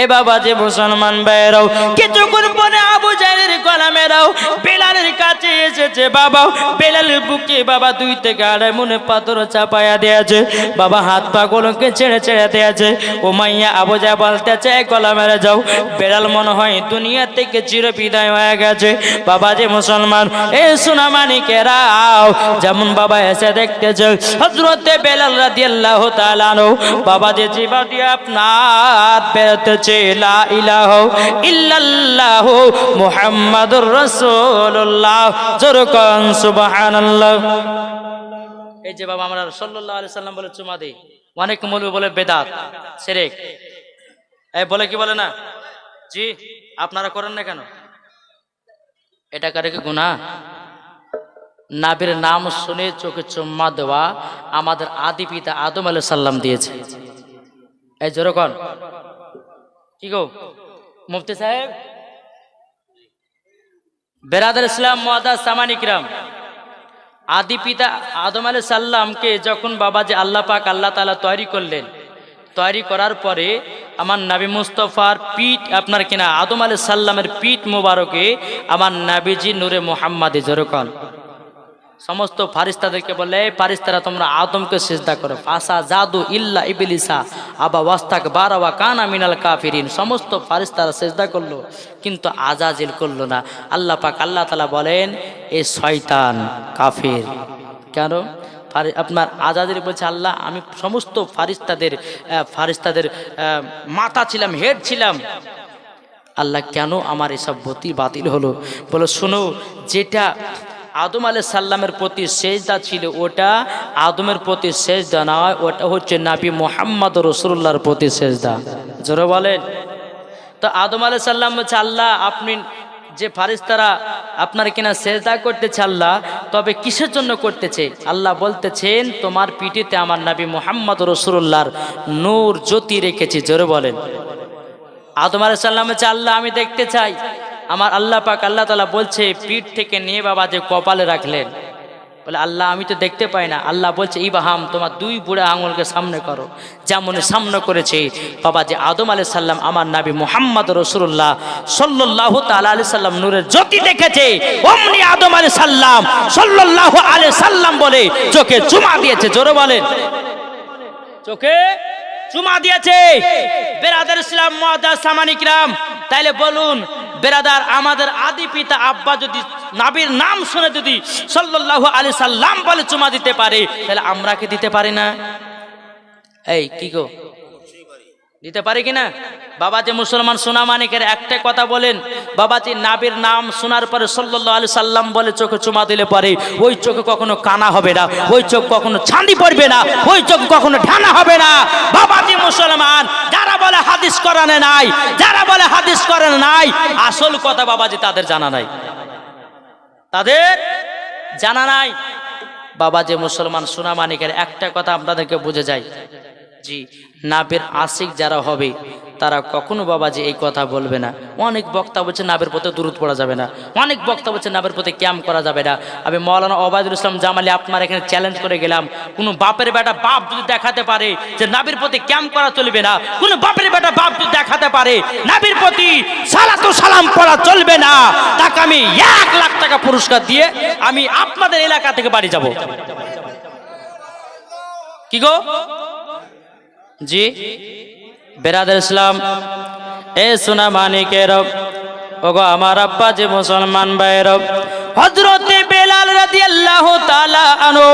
এ বাবা যে মুসলমান ভাইরাও, কিছুক্ষণ পরে আবু জাহেলের গোলামেরাও বেলালের কাছে এসেছে। বাবা বেলালের বুকে বাবা 2 থেকে 2.5 মণ পাথর চাপায়া দিয়েছে। বাবা হাত পা গুলোকে ছেড়ে ছেড়ে দিয়েছে। উমাইয়া আবু জাহেল বলতেছে গোলামেরা যাও, বেলাল মনে হয় দুনিয়া থেকে চির বিদায় হয়ে গেছে। বাবা যে মুসলমান এ সোনা মানিকেরাও, যেমন বাবা এসে দেখতেছে হযরতে বেলাল রাদিয়াল্লাহু তাআলা আনহু বাবা যে জিবা দিয়ে আপনার বেরোতেছে লা ইলাহা ইল্লাল্লাহু মুহাম্মাদুর রাসূলুল্লাহ, জোরে কোন সুবহানাল্লাহ। এই যে বাবা আমরা সাল্লাল্লাহু আলাইহি সাল্লাম বলে চুমা দেই, অনেক মৌলবি বলে বেদাত শিরক, এই বলে কি বলে না? জি, আপনারা করেন না কেন? এটা করে কি গুনাহ? নবীর নাম শুনে চোখে চুম্মা দেওয়া আমাদের আদি পিতা আদম আলাইহিস সালাম দিয়েছে। এই জোরে কোন কি গো মুফতি সাহেব? বেরাদার ইসলাম মুআদ্দাস সামানি কিরাম, আদি পিতা আদম আলাইহিস সালামকে যখন বাবা যে আল্লাহ পাক আল্লাহ তাআলা তৈরি করলেন, তৈরি করার পরে আমার নবী মুস্তাফার পিঠ আপনার কিনা আদম আলাইহিস সালামের পিঠ মোবারকে আমার নবীজি নূরে মুহাম্মাদি জোরে কোন সমস্ত ফারিস্তাদেরকে বলে, ফারিস্তারা তোমরা আদমকে সিজদা করো। ফাসা জাদু ইল্লা ইবলিসা আবা ওয়াস্তাকবারা ওয়া কানা মিনাল কাফিরিন। সমস্ত ফারিস্তারা সিজদা করলো, কিন্তু আজাজিল করলো না। আল্লাহ পাক আল্লাহ তাআলা বলেন এ শয়তান কাফির। কেন? আপনার আজাজিল বলছে আল্লাহ আমি সমস্ত ফারিস্তাদের মাথা ছিলাম, হেড ছিলাম। আল্লাহ কেন আমার এসব বাতিল হলো? বলো শোনো, যেটা আদম আলাইহিস সালামের প্রতি সেজদা ছিল ওটা আদমের প্রতি সেজদা নয়, ওটা হচ্ছে নবী মুহাম্মদ রাসূলুল্লাহর প্রতি সেজদা। জোরে বলেন। তো আদম আলাইহিস সালাম বলছে আল্লাহ আপনি যে ফারিস্তারা আপনার কিনা সেজদা করতেছে আল্লাহ, তবে কিসের জন্য করতেছে? আল্লাহ বলতেছেন তোমার পিঠেতে আমার নবী মুহাম্মদ রাসূলুল্লাহর নূর জ্যোতি রেখেছি। জোরে বলেন। আদম আলাইহিস সালাম বলছে আল্লাহ আমি দেখতে চাই। আমার আল্লাহ পাক আল্লাহ তাআলা বলছে পিঠ থেকে নিয়ে বাবা যে কপালে রাখলেন। বলে আল্লাহ আমি তো দেখতে পাই না। আল্লাহ বলছে ইবাহাম তোমার 2 বুড়া আঙুলকে সামনে করো। যেমন সামনে করেছে বাবা যে আদম আলাইহিস সালাম আমার নবী মুহাম্মদ রাসূলুল্লাহ সাল্লাল্লাহু তাআলা আলাইহি সাল্লাম নূরের জ্যোতি দেখেছে, অমনি আদম আলাইহিস সালাম সাল্লাল্লাহু আলাইহি সাল্লাম বলে চোখে চুমা দিয়েছে। জোরে বলেন। চোখে চুমা দিয়েছে। বেরাদার ইসলাম মুআদ্দাস সামানি কিরাম, তাইলে বলুন বেরাদার আমাদের আদি পিতা আব্বা যদি নবীর নাম শুনে যদি সাল্লাল্লাহু আলাইহি সাল্লাম বলে চুমা দিতে পারে, তাহলে আমরা কি দিতে পারি না? এই কি গো দিতে পারি কিনা? বাবা যে মুসলমান সোনা মানিকের একটা কথা বলেন, বাবা যে নবীর নাম শোনার পরে সাল্লাল্লাহু আলাইহি সাল্লাম বলে চোখে চুমা দিলে পরে ওই চোখে কখনো কানা হবে না, ওই চোখ কখনো ছান্দি পড়বে না, ওই চোখ কখনো ঢানা হবে না। বাবা যে মুসলমান যারা বলে হাদিস কোরআনে নাই, যারা বলে হাদিস কোরআনে নাই, আসল কথা বাবা যে তাদের জানা নাই, তাদের জানা নাই। বাবা যে মুসলমান সোনা মানিকের একটা কথা আপনাদেরকে বুঝে যায়, জি নাবের আশিক যারা হবে তারা কখনো বাবা যে এই কথা বলবে না। অনেক বক্তা বলছে নাবের পথে দুরূদ পড়া যাবে না, অনেক বক্তা বলছে নাবের পথে ক্যাম্প করা যাবে না। আমি মাওলানা ওবায়দুল ইসলাম জামালি আপনার এখানে চ্যালেঞ্জ করে গেলাম, কোনো বাপের বেটা বাপ যদি দেখাতে পারে যে নাবির প্রতি ক্যাম্প করা চলবে না, কোনো বাপের বেটা বাপ যদি দেখাতে পারে নাবির প্রতি সালাতু সালাম পড়া চলবে না, তাকে আমি 1 লাখ টাকা পুরস্কার দিয়ে আমি আপনাদের এলাকা থেকে বাড়ি যাব। কি গো জি বেরাদার ইসলাম এ সোনা মানিকের ওগো আমার আব্বা যে মুসলমান ভাইয়ের হযরতে বেলাল রাদিয়াল্লাহু তাআলা আনহু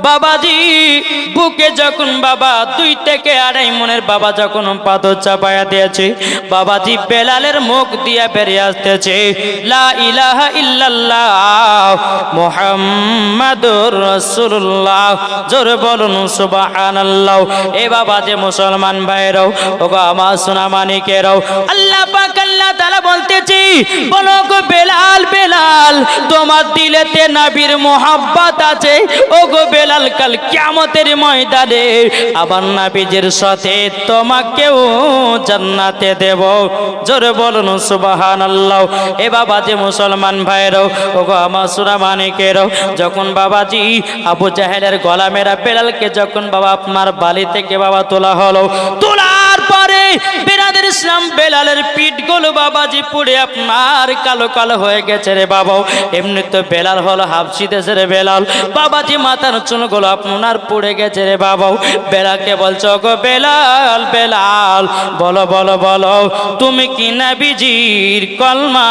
বাবাজি বুকে যখন বাবা 2 থেকে 2.5 মণের বাবা যখন পাথর চাপায়া দিয়েছে, বাবাজি বেলালের মুখ দিয়ে বেরিয়ে আসতেছে লা ইলাহা ইল্লাল্লাহ মুহাম্মাদুর রাসূলুল্লাহ, জোরে বলুন সুবহানাল্লাহ। এ বাবা যে মুসলমান ভাইরাও ওগো আমার সোনা মানিকেরাও, আল্লাহ পাক আল্লাহ তাআলা বলতেছি বলো গো বেলাল, বেলাল তোমার দিলেতে নবীর মোহাব্বত আছে। ওগো বেলাল কাল কিয়ামতের ময়দানে আবার নবীজির সাথে তোমাকেও জান্নাতে দেব, জোরে বলুন সুবহানাল্লাহ। এ বাবা যে মুসলমান ভাইরাও ওগো আমার সোনা মানিকেরাও, যখন বাবাজি আবু জাহেলের গোলামেরা বেলালকে যখন বাবা আপনার বালি থেকে বাবা তোলা হলো, তোলার পরে বেরাদের ইসলাম বেলালের পিঠগুলো বাবাজি পুড়ে আপনার কালো কালো হয়ে গেছে রে বাবা। এমনি তো বেলাল হলো হাবশি দেশের বেলাল, বাবাজি মাথার চুলগুলো আপনার পুড়ে গেছে রে বাবা। বেলালকে বলছো গো বেলাল, বেলাল বলো বলো বলো, তুমি কি নবীজির কলমা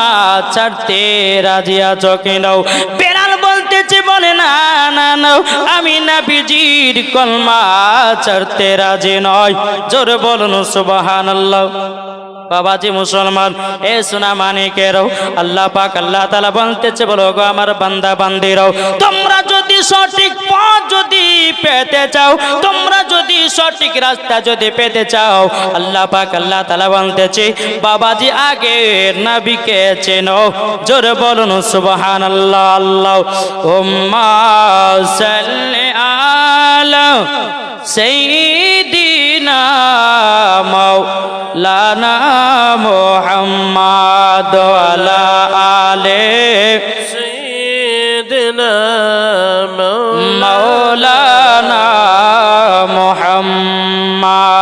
ছাড়তে রাজি আছো কিনাও? বেলাল বলতেছে, বলে না না না, আমি নবীজির কলমা ছাড়তে রাজি নয়। জোরে বলুন সুবহানাল্লাহ। বাবাজি মুসলমান, এ সোনা মানিকেরও আল্লাহ পাক আল্লাহ তাআলা বলতেছে, বলো গো আমার বান্দা বান্দিরাও, তোমরা যদি সঠিক পথ যদি পেতে চাও, তোমরা যদি সঠিক রাস্তা যদি পেতে চাও, আল্লাহ পাক আল্লাহ তাআলা বলতেছে, বাবাজি আগে নবীকে চেনো। জোরে বলুন সুবহানাল্লাহ। আল্লাহুম্মা সাল্লি আলা সাইয়্যিদিনা মাওলানা মুহাম্মাদ ওয়া আলা আলি সাইয়্যিদিনা মাওলানা মুহাম্মাদ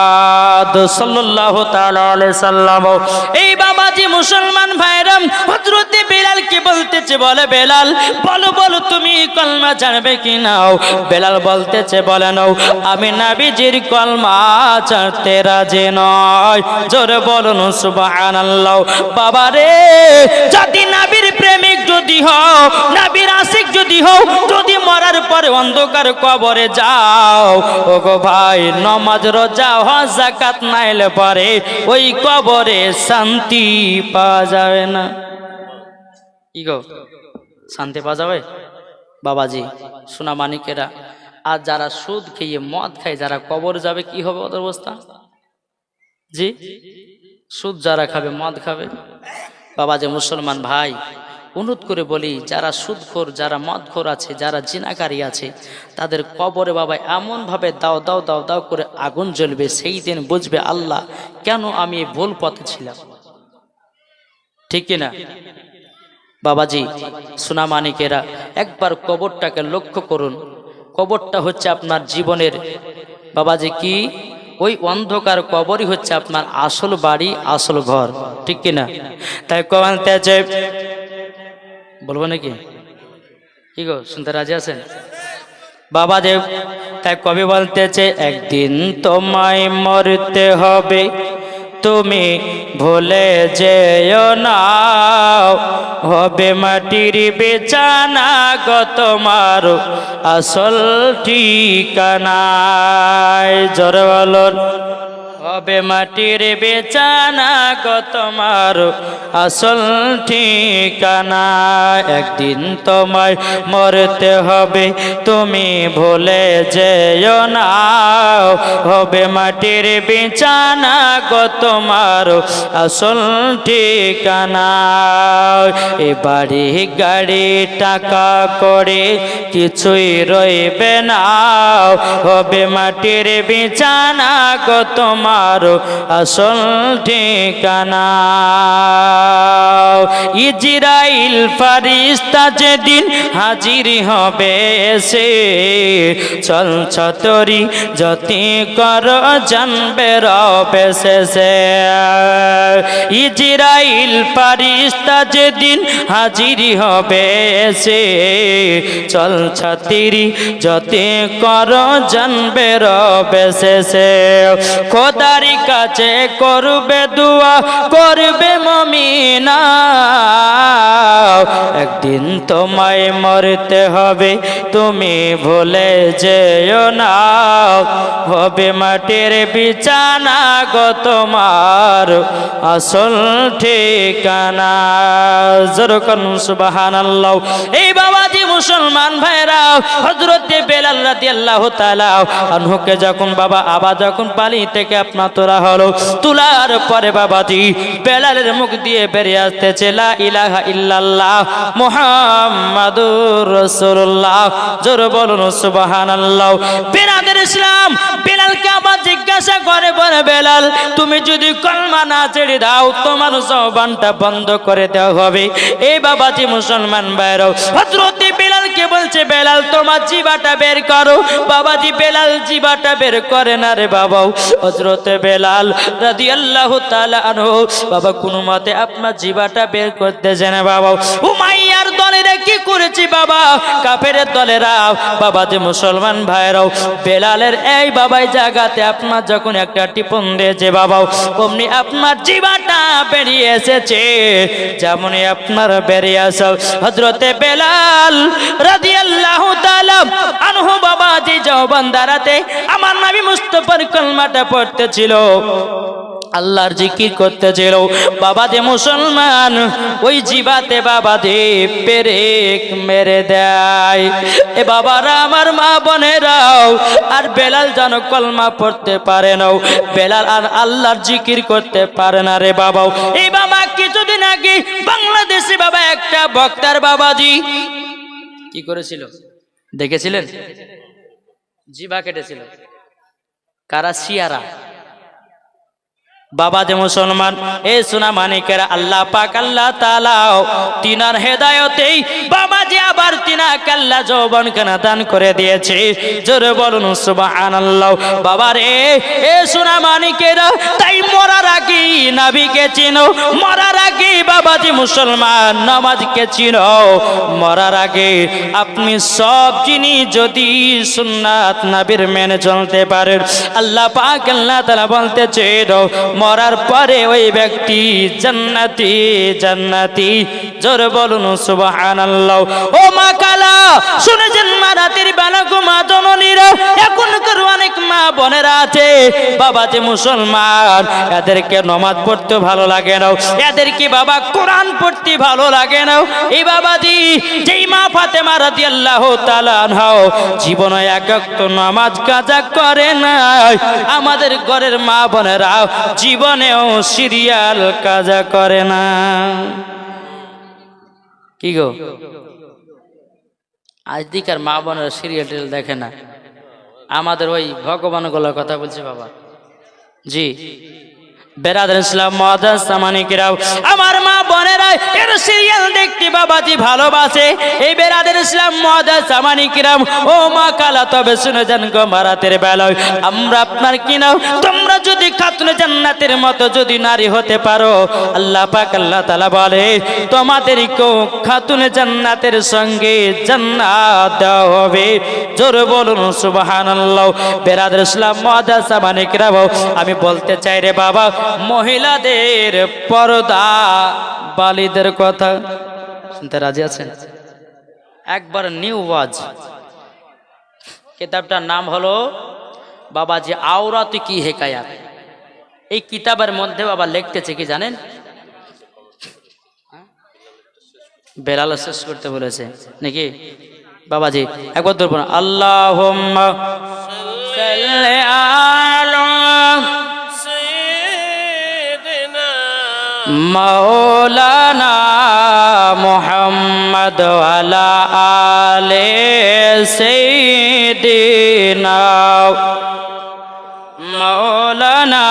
সাল্লাল্লাহু তাআলা আলাইহি সাল্লাম। এই বাবাজি মুসলমান ভাইরা হযরত বেলাল কি বলতেছে, বলে বেলাল বলো বলো, তুমি কলমা জানবে কি নাও? বেলাল বলতেছে, বলে নাও, আমি নবীজির কলমা ছাড়তে রাজি নয়। জোরে বলুন সুবহানাল্লাহ। বাবা রে, যদি নবীর প্রেমিক যদি হও, নবীর আশিক যদি হও, যদি মরার পরে অন্ধকার কবরে যাও, ওগো ভাই নামাজ রোজা হজ যাকাত নাইলে পরে ওই কবরে শান্তি পাওয়া যাবে না। কি গো, শান্তি পাওয়া যাবে? বাবাজি সোনা মানিকেরা, আর যারা সুদ খেয়ে মদ খায়, যারা কবর যাবে, কি হবে ওদের অবস্থা? জি, সুদ যারা খাবে মদ খাবে, বাবাজি মুসলমান ভাই অনুরোধ করে বলি, যারা সুদখোর, যারা মদখোর আছে, যারা জিনাকারী আছে, তাদের কবরে বাবা এমনভাবে দাও দাও দাও দাও করে আগুন জ্বলবে, সেই দিন বুঝবে আল্লাহ কেন আমি ভুল পথে ছিলাম। ঠিক কিনা বাবাজি সোনা মানিকেরা? একবার কবরটাকে লক্ষ্য করুন। কবরটা হচ্ছে আপনার জীবনের বাবাজি কি, ওই অন্ধকার কবরই হচ্ছে আপনার আসল বাড়ি, আসল ঘর। ঠিক কিনা? তাই কমাতে বলবো নাকি? কি গো, শুনতে রাজি আছেন বাবা দেব? তাই কবি বলতেছে, একদিন তোমায় মরতে হবে, তুমি ভুলে যেও না, হবে মাটির বিছানা গো তোমার আসল ঠিকানায়। জোরে বলুন, হবে মাটির বিছানা গো তোমার আসল ঠিকানা। একদিন তোমায় মরতে হবে, তুমি ভুলে যেও না, হবে মাটির বিছানা গো তোমার আসল ঠিকানা। এ বাড়ি গাড়ি টাকা করে কিছুই রইবে না, হবে মাটির বিছানা গো তোমার আসল ঠিকানা। ইজরাইল ফারিস্তা যেদিন হাজির হবে এসে, চল ছতরি যতি কর জানবে রবে শেষে। ইজরাইল ফারিস্তা যেদিন হাজির হবে এসে, চল ছতরি যতি কর জানবে রবে শেষে। খোদার কাছে করবে দুয়া, করবে মুমিনা, একদিন তোমায় মরতে হবে, তুমি ভুলে যেও না, হবে মাটির বিছানা গো তোমার আসল ঠিকানা। যেরকম সুবহানাল্লাহ। এই বাবাজি মুসলমান ভাইরা, হযরত বেলাল রাদিয়াল্লাহু তাআলা আনহুকে যখন বাবা আবার যখন পানি থেকে আপনার তোলা হলো, তোলার পরে বাবাজি বেলালের মুখ দিয়ে বেরিয়ে আসতেছে লা ইলাহা ইল্লাল্লাহ ইল্লাল্লাহ মুহাম্মাদুর রাসূলুল্লাহ। জোরে বলুন সুবহানাল্লাহ। বিরাদর ইসলাম, বেলালকে আবার জিজ্ঞাসা করে বলে, বেলাল তুমি যদি কলমা না ছেড়ে দাও তোমার জবানটা বন্ধ করে দেওয়া হবে। এই বাবাজি মুসলমান ভাইরাও হযরতে বেলালকে বলছে, বেলাল তোমার জিহ্বাটা বের করো। বাবাজি বেলাল জিহ্বাটা বের করে না রে বাবা। হযরতে বেলাল রাদিয়াল্লাহু তাআলা আনহু বাবা কোনো মতে আপনার জিহ্বাটা বের করতেছে না বাবা। উমাইয়ার দলেরা কি করেছে বাবা, কাফেরের দলেরা বাবাজি মুসলমান ভাইরাও বেলালের এই বাবাই জায়গাতে আপনার যখন একটা টিপন দিয়েছে বাবা, অমনি আপনার জিহ্বাটা বেরিয়ে এসেছে যেমনই আপনার বেরিয়ে আসো। হযরতে বেলাল রাদিয়াল্লাহু তাআলা আনহু বাবাজি জবান দাঁড়াতে আমার নবী মুস্তাফার কলমাটা পড়তেছিল, আল্লাহর জিকির করতেছিল। বাবাজি মুসলমান ওই জিবাতে বাবাজি পেরেক মেরে দেয়। এ বাবারা আমার মা বোনেরাও, আর বেলাল যেন কলমা পড়তে পারে না, বেলাল আর আল্লাহর জিকির করতে পারে না রে বাবা। এই বাবা কিছুদিন আগে বাংলাদেশে বাবা একটা বক্তার বাবাজি কি করেছিল দেখেছিলেন? জিবা কেটেছিল। কারা? শিয়ারা। বাবা যে মুসলমান এ সোনা মানিকেরা, আল্লাহ পাক আল্লাহ তাআলা তিনার হেদায়েতেই বাবাজি আবার তিনাকে আল্লাহ যৌবন খানা দান করে দিয়েছে। জোরে বলুন সুবহানাল্লাহ। বাবা রে এ সোনা মানিকেরা, তাই মরার আগে নবীকে চিনো, মরার আগে বাবাজি মুসলমান নামাজকে চিনো। মরার আগে আপনি সব জিনিস যদি সুন্নাত নবীর মেনে চলতে পারেন, আল্লাহ পাক আল্লাহ তাআলা বলতেছে মরার পরে ওই ব্যক্তি জান্নাতি জান্নাতি। জোরে বলুন সুবহানাল্লাহ। ও মা কালা শুনেছেন মা রাতের বেলা গো মা জননীরা, এখনকার অনেক মা বোনেরা আছে বাবাজি মুসলমান, এদেরকে নামাজ পড়তে ভালো লাগে না, এদেরকে বাবা কোরআন পড়তে ভালো লাগে না। এই বাবাজি যেই মা ফাতেমা রাদিয়াল্লাহু তাআলা আনহা জীবনে এক ওয়াক্ত নামাজ কাজা করে না, আমাদের ঘরের মা বোনেরা জীবনেও সিরিয়াল কাজা করে না। কি গো আজদিকার মা বোনেরা সিরিয়াল টিরিয়াল দেখে না, আমাদের ওই ভগবান গুলোর কথা বলছে বাবা। জি বেরাদার ইসলাম মুআজ্জাজ সামানিকেরাও, আমার মা বোনেরা এর সিরিয়াল দেখতে বাবাজি ভালোবাসে। এই বেরাদার ইসলাম মুআজ্জাজ সামানিকেরাও, ও মা কালা তবে শুনে যান গো মারাতের বেলায় আমরা আপনার কিনা তোমরা যদি খাতুনে জান্নাতের মতো যদি নারী হতে পারো, আল্লাহ পাক আল্লাহ তাআলা বলে তোমাদেরকেও খাতুনে জান্নাতের সঙ্গে জান্নাত দেওয়া হবে। জোরে বলুন সুবহানাল্লাহ। বেরাদার ইসলাম মুআজ্জাজ সামানিকেরাও, আমি বলতে চাই রে বাবা, মহিলাদের পর্দা বালিদের কথা শুনতে রাজি আছেন? একবার নিউ ওয়াজ কিতাবটার নাম হলো বাবাজি আওরাত কি হেকায়াত। এই কিতাবের মধ্যে বাবা লিখতেছে কি জানেন? বেলাল শেষ করতে বলেছে নাকি বাবাজি? একবার ধরুন আল্লাহুম্মা সাল্লি আলা মাওলানা মুহাম্মদ ওয়ালা আলে সাইয়্যিদিনা মাওলানা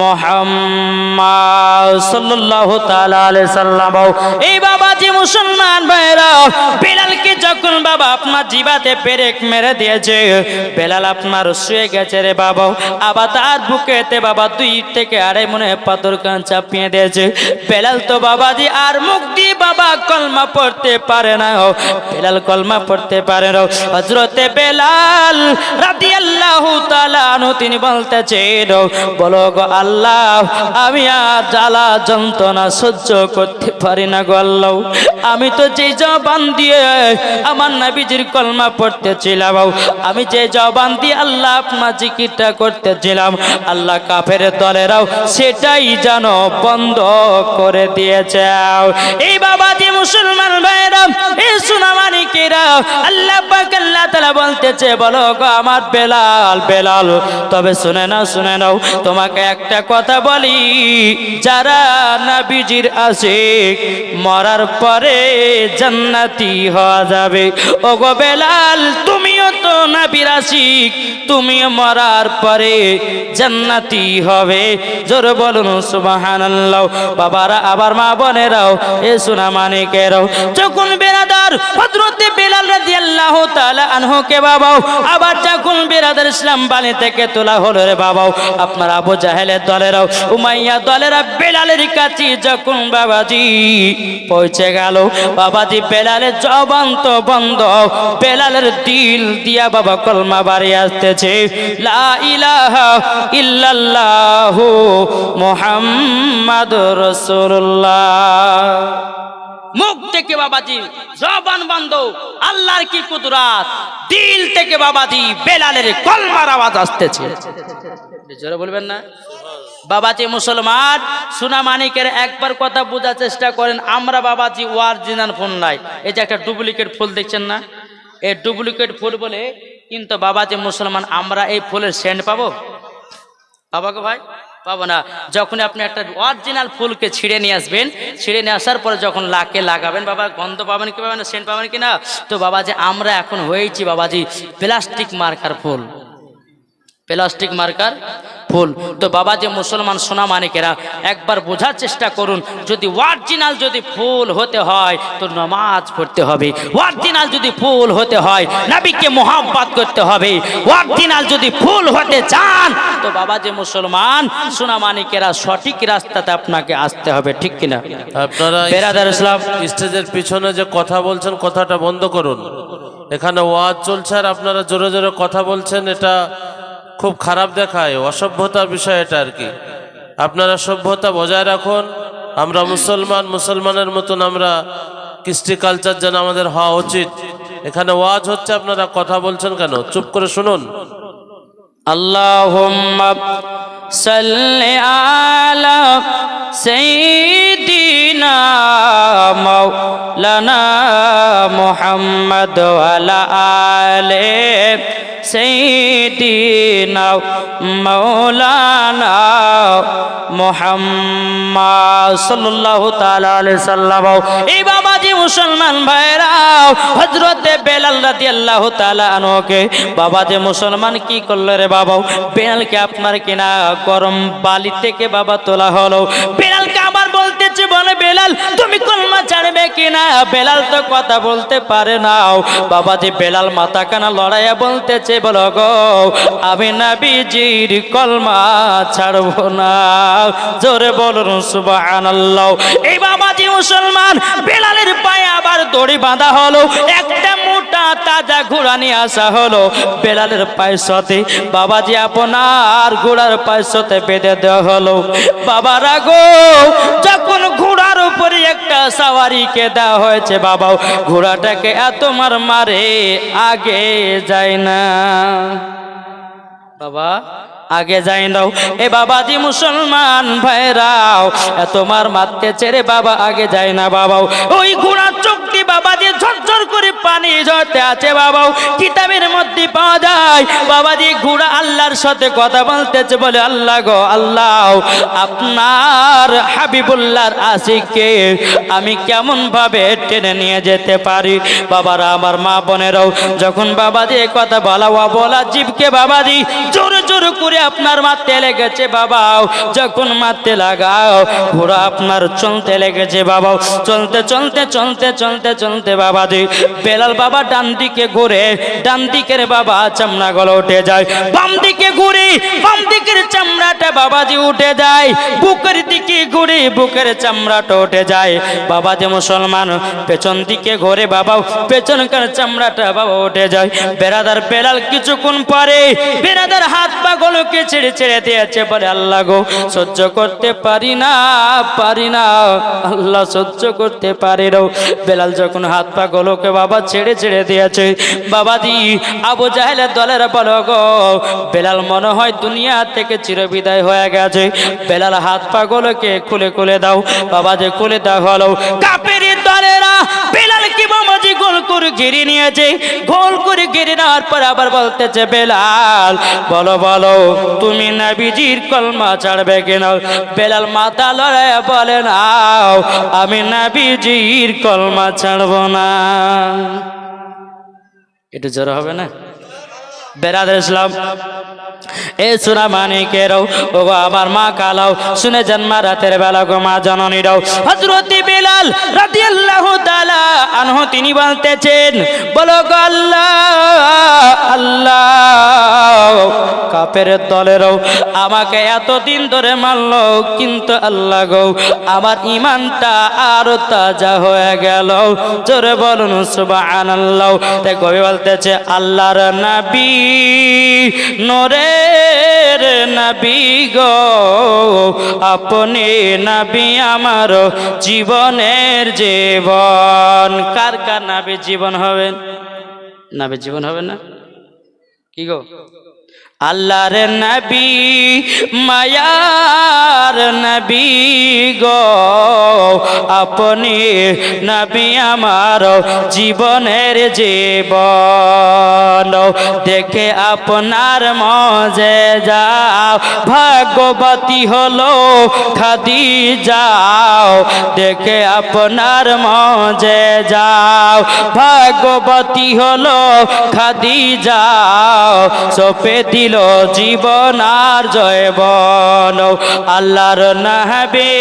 মুহাম্মদ সাল্লাল্লাহু তাআলা আলাইহি সাল্লাম। এই বাবাজি মুসলমান ভাইরা, বেলালকে যখন বাবা আপনার জিবাতে পেরেক মেরে দিয়েছে, বেলাল আপনার শুয়ে গেছে রে বাবা, আবার তার বুকেতে বাবা 2 থেকে 2.5 মনে পাথর কান চাপিয়ে দিয়েছে। বেলাল তো বাবাজি আর মুখ দিয়ে বাবা কলমা পড়তে পারে না, বেলাল কলমা পড়তে পারে না। হযরতে বেলাল রাদিয়াল্লাহু তাআলা আনহু তিনি বলতেছেন, বলো গো আল্লাহ আমি আর জ্বালা যন্ত্রণা সহ্য করতে পারি না গো আল্লাহ, আমি তো যে জবান দিয়ে আমার নবীজির কলমা পড়তেছিলাম, আমি যে জবান দিয়ে আল্লাহ আপনার জিকিরটা করতেছিলাম, আল্লাহ কাফের দলেরাও সেটাই যেন বন্ধ করে দিয়েছে। এই বাবাজি মুসলমান ভাইরা, এই সোনামানিকেরা, আল্লাহ পাক আল্লাহ তাআলা বলতেছে, বলো গো আমার বেলাল, বেলাল তবে শুনে নাও তোমাকে একটা কথা বলি, যারা নবীজির আশিক মরার পরে জান্নাতি হওয়া যাবে। ও গো বেলাল, তুমিও তো নবীর আশিক, তুমিও মরার পরে জান্নাতি হবে। জোরে বলুন সুবহানাল্লাহ। বাবারা, আবার মা বোনেরাও, এ সোনামানিকেরাও, যখন বেরাদার হযরতে বেলাল রাদিয়াল্লাহু তাআলা আনহুকে বাবাও, আবার যখন বেরাদার ইসলাম বাণী থেকে তোলা হলো রে বাবাও, আপনার আবু জাহেলের দলেরাও, উমাইয়া দলেরা বেলালের কাছে যখন বাবাজি পৌঁছে গেল, বাবাজি বেলালের জবান তো বন্ধ, বেলালের দিল দিয়া বাবা কলমা বাড়ি আসতেছে, লা ইলাহা ইল্লাল্লাহু মুহাম্মাদুর রাসূলুল্লাহ। মুখ থেকে বাবাজি জবান বন্ধ, আল্লাহর কি কুদরত, দিল থেকে বাবাজি বেলালের কলমার আওয়াজ আসতেছে। জোরে বলবেন না? বাবাজি মুসলমান সোনামানিকের একবার কথা বোঝার চেষ্টা করেন, আমরা বাবাজি অরিজিনাল ফুল নাই, এই যে একটা ডুপ্লিকেট ফুল দেখছেন না, এই ডুপ্লিকেট ফুল বলে, কিন্তু বাবাজি মুসলমান আমরা এই ফুলের সেন্ট পাবো? পাবো গো ভাই? পাবো না। যখন আপনি একটা অরিজিনাল ফুলকে ছিঁড়ে নিয়ে আসবেন, ছিঁড়ে নিয়ে আসার পরে যখন লাকে লাগাবেন, বাবা গন্ধ পাবেন কি পাবেন, সেন্ট পাবেন কি না? তো বাবাজি আমরা এখন হয়েছি বাবাজি প্লাস্টিক মার্কার ফুল, প্লাস্টিক মার্কার ফুল। তো বাবাজি মুসলমান সোনামানিকেরা একবার বোঝার চেষ্টা করুন, যদি অরিজিনাল যদি ফুল হতে হয় তো নামাজ পড়তে হবে, অরিজিনাল যদি ফুল হতে হয় নবীকে মোহাব্বত করতে হবে, অরিজিনাল যদি ফুল হতে চান তো বাবাজি মুসলমান সোনামানিকেরা সঠিক রাস্তাতে আপনাকে আসতে হবে, ঠিক কিনা? আপনারা বেরাদার ইসলাম স্টেজের পিছনে যে কথা বলছেন কথাটা বন্ধ করুন, এখানে ওয়াজ চলছে আর আপনারা জোরে জোরে কথা বলছেন, এটা খুব খারাপ দেখায়, অসভ্যতার বিষয় এটা আর কি। আপনারা সভ্যতা বজায় রাখুন, আমরা মুসলমান, মুসলমানের মতন আমরা কৃষ্টি কালচার যেন আমাদের হওয়া উচিত। এখানে ওয়াজ হচ্ছে, আপনারা কথা বলছেন কেন? চুপ করে শুনুন। আল্লাহুম্মা সাল্লি আলা সাইয়্যিদিনা মাওলানা মুহাম্মদ ওয়া আলা আলি সাইয়্যিদিনা মাওলানা মুহাম্মদ সাল্লাল্লাহু তাআলা আলাইহি সাল্লাম। এই বাবাজি মুসলমান ভাইরাও, হযরতে বেলাল রাদিয়াল্লাহু তাআলা আনহুকে বাবাজি মুসলমান কি করলো রে বাবা? বেলালকে আপনার কিনা গরম বালি থেকে বাবা তোলা হলো, বেলালকে আবার বলতেছে, বলে বেলাল তুমি কলমা ছাড়বে কিনা? বেলাল তো কথা বলতে পারে না। বাবাজি বেলাল মাথা কানা লড়াইয়া বলতেছে, বলো গো আমি নবীজির কলমা ছাড়বো না। জোরে বলুন সুবহানাল্লাহ। এই বাবাজি মুসলমান বেলালের পায়ে আবার দড়ি বাঁধা হলো, একটা মোটা তাজা ঘোড়া নিয়ে আসা হলো, বেলালের পায়ের সাথে বাবাজি আপনার ঘোড়ার পায়ের সাথে বেঁধে দেওয়া হলো। বাবারা গো, যখন ঘোড়ার উপরে একটা সাওয়ারিকে দেওয়া হয়েছে বাবা, ঘোড়াটাকে এত মারে আগে যায় না বাবা, আগে যাই নাও। এ বাবাজি মুসলমান ভাইরাও, এত মারতে ছেড়ে বাবা আগে যায় না বাবা। ওই ঘোড়ার চোখটি বাবাজি ঝরঝর করে পানি ঝরতে আছে বাবা, কিতাবের মধ্যে পাওয়া যায়। বাবাজি ঘোড়া আল্লাহর সাথে কথা বলতেছে, বলে আল্লাহ গো আল্লাহ, আপনার হাবিবুল্লাহর আশিককে আমি কেমন ভাবে টেনে নিয়ে যেতে পারি? বাবারা আমার মা বোনেরাও, যখন বাবাজি কথা বলা জীবকে বাবাজি জোরে জোরে করে আপনার মারতে লেগেছে বাবা, যখন মারতে লাগাও ঘোড়া আপনার চলতে লেগেছে বাবা, চলতে চলতে চলতে চলতে চলতে বাবাজি বেলাল বাবা ডান দিকে ঘুরে, ডান দিকের বাবা চামড়াগুলো উঠে যায়, বাম দিকে ঘুরে বাম দিকের চামড়াটা বাবাজি উঠে যায়, বুকের দিকে ঘুরে বুকের চামড়াটা উঠে যায়। বাবাজি মুসলমান পেছন দিকে ঘুরে বাবা পেছনকার চামড়াটা বাবা উঠে যায়। বেরাদার বেলাল কিছুক্ষণ পরে বেরাদার হাত পা গুলোকে ছেড়ে ছেড়ে দিয়েছে, বলে আল্লাহ গো সহ্য করতে পারি না, পারি না, আল্লাহ সহ্য করতে পারে না। বেলাল যখন হাত পা গুলোকে বাবা ছেড়ে ছেড়ে দিয়েছে, বাবাজি আবু জাহেলের দলের বলো গো বেলাল মনে হয় দুনিয়া থেকে চিরবিদায় হয়ে গেছে, বেলাল হাত পা গুলোকে খুলে খুলে দাও। বাবাজি খুলে দাও হলো, কাফের দলেরা বেলালকে বাবাজি গোল করে ঘিরে নিয়েছে, গোল করে ঘিরে নেওয়ার পর আবার বলতেছে বেলাল বলো বলো তুমি নবীজির কলমা ছাড়বে কিনা? বেলাল মাথা লড়াইয়া বলে না আমি নবীজির কলমা ছাড়বো না। একটু জোর হবে না? বেরাদার ইসলাম এ সোনা মানিকেরও ও আমার মা কালাও শুনে জন্মা রাতের বেলা গো মা জননীরাও হযরত বেলাল রাদিয়াল্লাহু তাআলা আনহু তিনি বলতেছেন বলো গো আল্লাহ আল্লাহ, কাফের দলেরও আমাকে এতদিন ধরে মারলো, কিন্তু আল্লাহ গো আমার ঈমানটা আরো তাজা হয়ে গেল। জোরে বলুন সুবহানাল্লাহ। তাই কবি বলতেছে আল্লাহর নবী নূরের নবী গো আপনি নবী আমার জীবনের জীবন। কার কার নবী জীবন হবেন? নবী জীবন হবে না কি গো? আল্লাহর নবী মায়ার নবী গো আপনি নবী আমার জীবনের জীবন। দেখে আপনার মজে যাও ভাগ্যবতী হলো খাদিজাও, দেখে আপনার মজে যাও ভাগ্যবতী হলো খাদিজাও, সপে দিল জীবন আর জয়বন। আল্লাহর নবী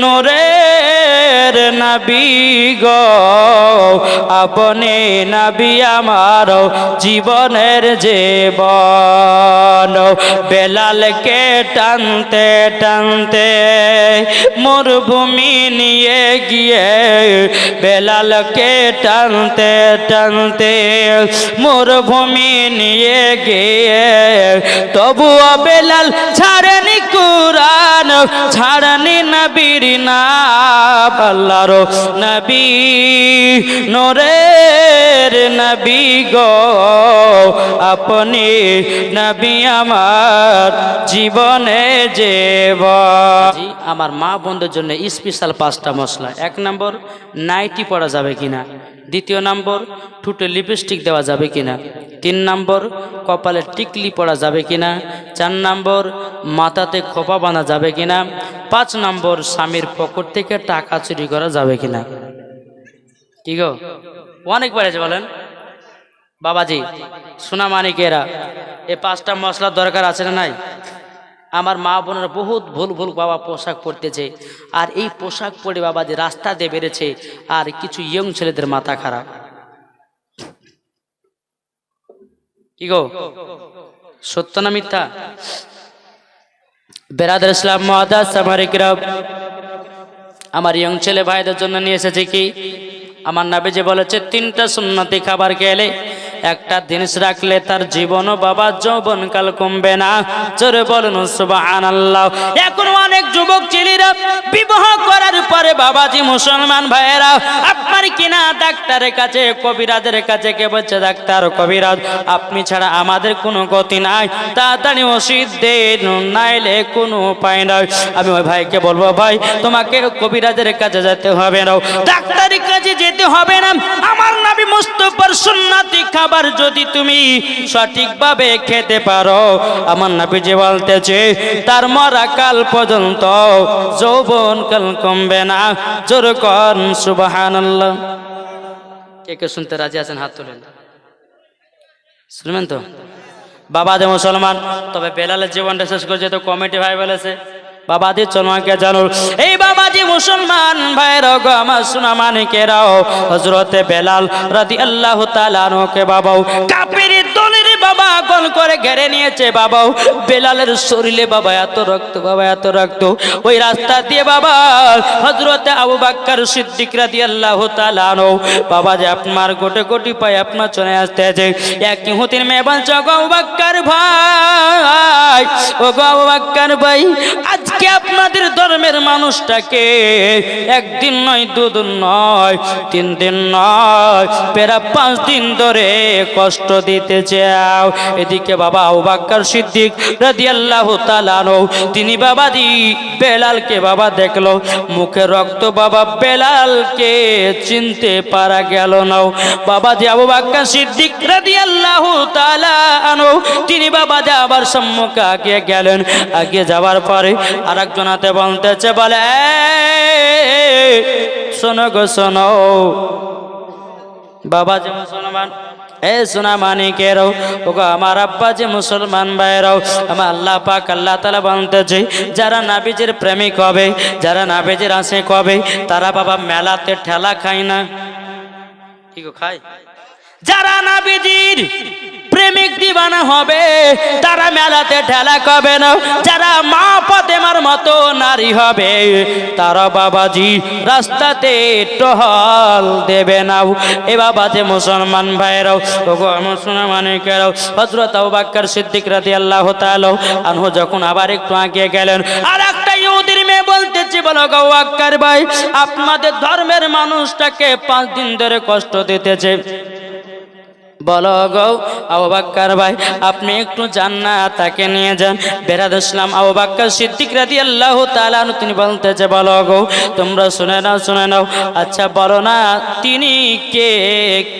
নূরের নবী গো আপনি নবী আমার জীবনের জীবন। বেলালকে টানতে টানতে মরুভূমি নিয়ে গিয়ে, বেলালকে টানতে টানতে মরুভূমি নিয়ে গিয়ে তবুও বেলাল ছাড়েনি কুরআন, ছাড়েনি নবীর নাম। আল্লাহর নবী নূরের নবী গো আপনি নবী আমার জীবনে জীবন। আমার মা বোনদের জন্য স্পেশাল 5টা মশলা। 1 নম্বর নাইটি পরা যাবে কিনা, 2 নম্বর ঠোঁটে লিপস্টিক দেওয়া যাবে কিনা, 3 নম্বর কপালে টিকলি পরা যাবে কিনা, 4 নম্বর মাথাতে খোপা বাঁধা যাবে কিনা, 5 নম্বর স্বামীর পকেট থেকে টাকা চুরি করা যাবে কিনা। কি গো অনেক বাড়েছে বলেন বাবাজি সোনা মানিকেরা, এই 5টা মশলার দরকার আছে না নাই? আমার মা বোনের বহুত ভুল ভুল বাবা পোশাক পরতেছে, আর এই পোশাক পরে বাবাজি রাস্তা দিয়ে বেড়েছে, আর কিছু ইয়ং ছেলেদের মাথা খারাপ। কি গো সত্য না মিথ্যা? বেরাদার ইসলাম মুআদ্দাস সামারিকরাম, আমার ইয়ং ছেলে ভাইদের জন্য নিয়ে এসেছে কি আমার নবীজি বলেছে 3টা সুন্নতি খাবার খেলে, একটা জিনিস রাখলে তার জীবনও বাবা যৌবনকাল কমবে না। জোরে বলুন সুবহানাল্লাহ। এখন অনেক যুবক ছেলেরা বিবাহ করার পরে বাবাজি মুসলমান ভাইয়েরা আপনার কিনা ডাক্তারের কাছে কবিরাজের কাছে কে বলছে ডাক্তার কবিরাজ আপনি ছাড়া আমাদের কোনো গতি নাই, তাড়াতাড়ি ওষুধ দেন নাইলে কোনো উপায় নাই। আমি ওই ভাইকে বলবো ভাই তোমাকে কবিরাজের কাছে যেতে হবে না, ডাক্তারের কাছে যেতে হবে না, আমার নবী মুস্তাফার সুন্নতি খাবার যদি তুমি সঠিকভাবে খেতে পারো আমার নবীজি বলতেছে তার মরাকাল পর্যন্ত যৌবনকাল কমবে না। জোর কর সুবহানাল্লাহ। কে কে শুনতে রাজি আছেন হাত তোলেন, শুনবেন তো বাবা যে মুসলমান। তবে বেলালের জীবনটা শেষ করে যেহেতু কমিটি ভাই বলেছে বাবাজি চলমাকে জানো, এই বাবাজি মুসলমান ভাইরাও গো আমার সোনা মানিকেরাও, হযরতে বেলাল রাদিয়াল্লাহু তাআলা আনহুকে বাবাও কাফের দলের বাবা গোল করে ঘিরে নিয়েছে। বাবাও বেলালের শরীরে বাবা এত রক্ত, বাবা এত রক্ত। ওই রাস্তা দিয়ে বাবা হযরতে আবু বকর সিদ্দিক রাদিয়াল্লাহু তাআলা আনহু বাবা যে আপনার গোটে কোটি পায় আপনার চলে আসতে আছে। এক ইহুদির মেয়ে বলছে, গো আবু বকর ভাই, ও গো আবু বকর ভাই, আজকে আপনাদের ধর্মের মানুষটাকে একদিন নয়, দুদিন নয়, 3 দিন নয়, প্রায় 5 দিন ধরে কষ্ট দিতে চাও। এদিকে বাবা আবু বকর সিদ্দিক রাদিয়াল্লাহু তাআলা আনহু তিনি বাবাজি বেলালকে বাবা দেখলো, মুখে রক্ত, বাবা বেলালকে চিনতে পারা গেল না। বাবাজি আবু বকর সিদ্দিক রাদিয়াল্লাহু তাআলা আনহু তিনি বাবাজি আবার সম্মুখে আগে গেলেন। আগে যাওয়ার পরে আরেকজন হাতে বলতেছে, বলে শোনো গো শোনো, বাবা যে মুসলমান, এ সোনা মানিকেরাও, ওগো আমার আব্বা যে মুসলমান ভাইরাও, আমার আল্লাহ পাক আল্লাহ তাআলা বলতেছে, যারা নাবিজের প্রেমিক হবে, যারা নাবিজের আশিক হবে, তারা বাবা মেলাতে ঠেলা খায় না। কি গো খায়? যারা নাবিজির প্রেমিক দিবানা হবে তারা মেলাতে ঠেলা খাবে না। যারা মা ফাতেমার মতো নারী হবে তারা বাবাজি রাস্তাতে টহল দেবে না। এ বাবাজি মুসলমান ভাইরাও, ওগো মুসলমান মানিকেরাও, হযরত আবু বকর সিদ্দিক রাদিয়াল্লাহু তাআলা আনহু যখন আবার একটু আগে গেলেন, আর একটা ইহুদির মেয়ে বলতেছে, বলো গো আবু বকর ভাই, আপনাদের ধর্মের মানুষটাকে 5 দিন ধরে কষ্ট দিতেছে। বলো গো আবু বকর ভাই, আপনি একটু যান না, তাকে নিয়ে যান। বেরাদ ইসলাম আবু বকর সিদ্দিক রাদিয়াল্লাহু তাআলা আনহু তিনি বলতেছে, বলো গো তোমরা শুনে নাও, শুনে নাও। আচ্ছা বলো না তিনি কে,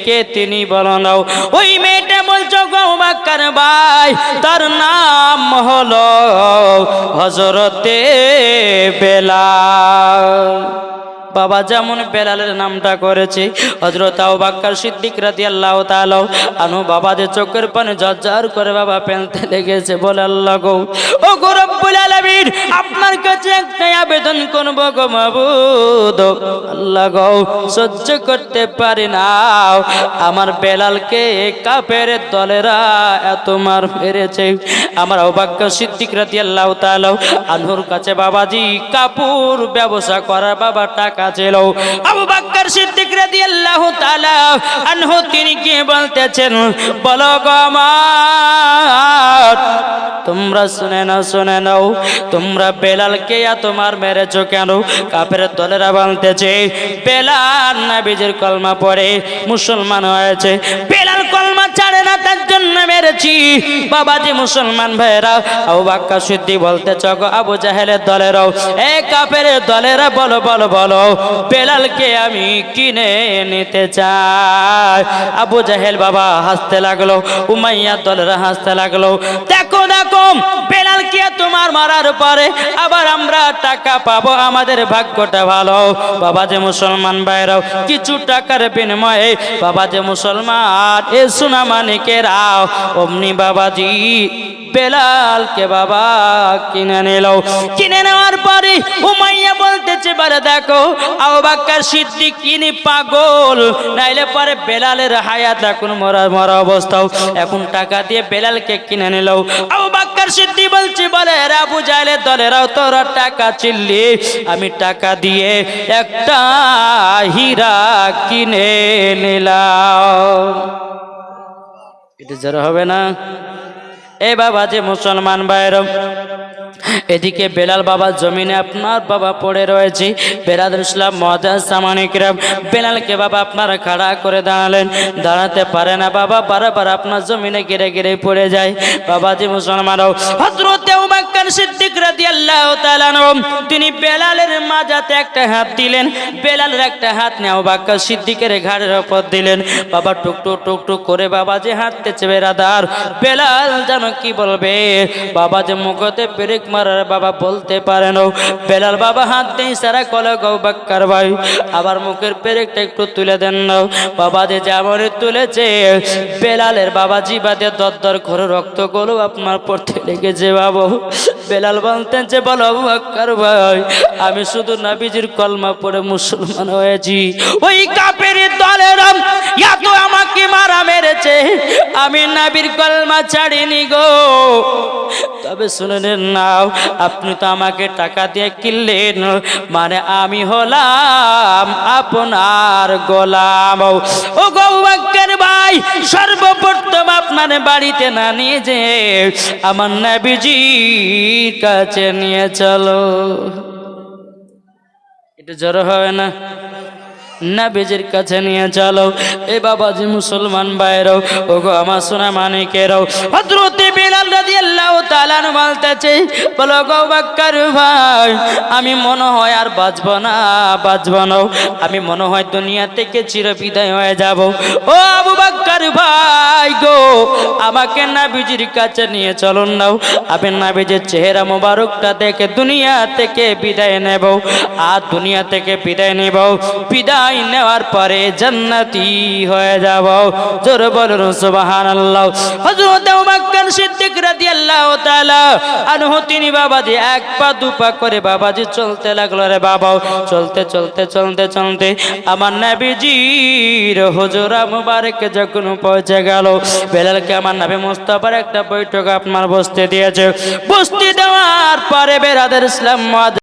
কে তিনি বলো নাও। ওই মেয়েটা বলছো গো আবু বকর ভাই, তার নাম হলো হযরতে বেলাল। বাবা যেমন বেলালের নামটা করেছে, হযরত আবু বকর সিদ্দিক রাদিয়াল্লাহু তাআলা আনহু বাবা যে চোখের পানি ঝরঝর করে বাবা ফেলতে লেগেছে। বলে, আল্লাহ গো, ও গো রব্বুল আলামিন, আপনার কাছে একটা আবেদন করব গো মাবুদ, আল্লাহ গো, সহ্য করতে পারি না আমার বেলালকে কাফেরের দলেরা এত মার মেরেছে। আমার আবু বকর সিদ্দিক রাদিয়াল্লাহু তাআলা আনহুর কাছে বাবাজি কাপড় ব্যবসা করার বাবা টাকা ছিল। আবু বকর সিদ্দিক রাদিয়াল্লাহু তাআলা আনহু তিনি কি বলতেছেন, বলো গো আমার, তোমরা শুনে নাও, শুনে নাও, তোমরা বেলালকে তোমার মেরেছো কেন? কাফের দলেরা বলতেছে, বেলাল নবীজির কলমা পড়ে মুসলমান হয়েছে, বেলাল কলমা ছাড়ে না, তার জন্য মেরেছি। বাবাজি মুসলমান ভাইরা, আবু বকর সিদ্দিক বলতেছে, গো আবু জাহেলের দলেরাও, এ কাফের দলেরা, বলো বলো বলো, বেলালকে আমি কিনে নিতে চাই। আবু জাহেল বাবা হাসতে লাগলো, উমাইয়া দলেরা হাসতে লাগলো। দেখো দেখো, বেলালকে তোমার মারার পরে আবার আমরা টাকা পাবো, আমাদের ভাগ্যটা ভালো। বাবা যে মুসলমান ভাইরাও, কিছু টাকার বিনিময়ে বাবা যে মুসলমান এ সোনা মানিকেরাও অমনি বাবাজি বেলালকে বাবা কিনে নিল। কিনে নেওয়ার পরে উমাইয়া বলতেছে, বলে দেখো আবু বকর সিদ্দিক ইনি পাগল, নাইলে পরে বেলালের হায়াত এখন মরা অবস্থাও, এখন টাকা দিয়ে বেলালকে কিনে নিল। আবু বকর সিদ্দিক বলছে, বলে আবু জাহেলের দলেরাও তোরা টাকা চিল্লি, আমি টাকা দিয়ে একটা হীরা কিনে নিলাম। এটা যারা হবে না। এ বাবা যে মুসলমান ভাইরা, এদিকে বেলাল বাবা জমিনে আপনার বাবা পড়ে রয়েছে। বেরাদুল ইসলাম মুআজ্জাজ সামানিকরাম, বেলালকে বাবা আপনারা খাড়া করে দাঁড়ালেন, দাঁড়াতে পারে না বাবা, বারবার আপনার জমিনে গিরে গিরে পড়ে যায়। বাবা যে মুসলমানও, হযরত আবু বকর সিদ্দিক রাদিয়াল্লাহু তাআলা আনহু তিনি বেলালের মাজাতে একটা হাত দিলেন, বেলালের একটা হাত নিয়ে আবু বকর সিদ্দিকের ঘাড়ের উপর দিলেন। বাবা টুকটুক টুকটুক করে বাবা যে হাঁটতেছে বেরাদার, বেলাল যেন কি বলবে, বাবা যে মুখতে পেরেক মারার বাবা বলতে পারেন। বেলাল বাবা হাত দিয়ে সারা কলে, গো বকর ভাই আবার মুখের পেরেকটা একটু তুলে দেন না। বাবা যে যেমন তুলেছে, বেলালের বাবা জিবাতে দরদর করে রক্তগুলো আপনার পড়তে লেগেছে। বাবু বেলাল বলতেন যে বলো আবু বকর ভাই আমি শুধু নবীজির কলমা পড়ে মুসলমান হয়েছি, ওই কাফেরের দলেরা এত আমাকে মারা মেরেছে আমি নবীর কলমা ছাড়িনি গো। তবে শুনে নেন নাও, আপনি তো আমাকে টাকা দিয়ে কিনলেন, মানে আমি হলাম আপনার গোলাম। ও গো আবু বকর ভাই সর্বপ্রথম আপনার বাড়িতে না নিয়ে যে আমার নবীজির কাছে নিয়ে চলো। এটা জড়ো হবে না? নবীজির কাছে নিয়ে চলো। এ বাবাজি মুসলমান ভাইরাও, ও গো আমার সোনা মানিকেরাও, হযরত বিলাল রাদিয়াল্লাহু তাআলা বলতেছে বলো গো আবু বকর ভাই আমি মনে হয় আর বাঁচবো না, আমি মনে হয় দুনিয়া থেকে চিরবিদায় হয়ে যাব। ও আবু বকর ভাই গো আমাকে নবীজির কাছে নিয়ে চলুন নাও, আমি নবীজির চেহারা মোবারকটা দেখে দুনিয়া থেকে বিদায় নেব। আর দুনিয়া থেকে বিদায় নেব, বিদায় নেওয়ার পরে জান্নাতি হয়ে যাব। জোরে বলুন সুবহানাল্লাহ। হযরত আবু বকর সিদ্দিক রাদিয়াল্লাহু তাআলা আনহু তিনি বাবাজি এক পা দু পা করে বাবাজি চলতে লাগলো রে বাবা। চলতে চলতে চলতে চলতে আমার নবীজির হুজরা মুবারক যখন পৌঁছে গেল, বেলালকে আমার নবী মুস্তাফার একটা বৈঠক আপনার বসতে দিয়েছে। বসতে দেওয়ার পরে বেরাদার ইসলাম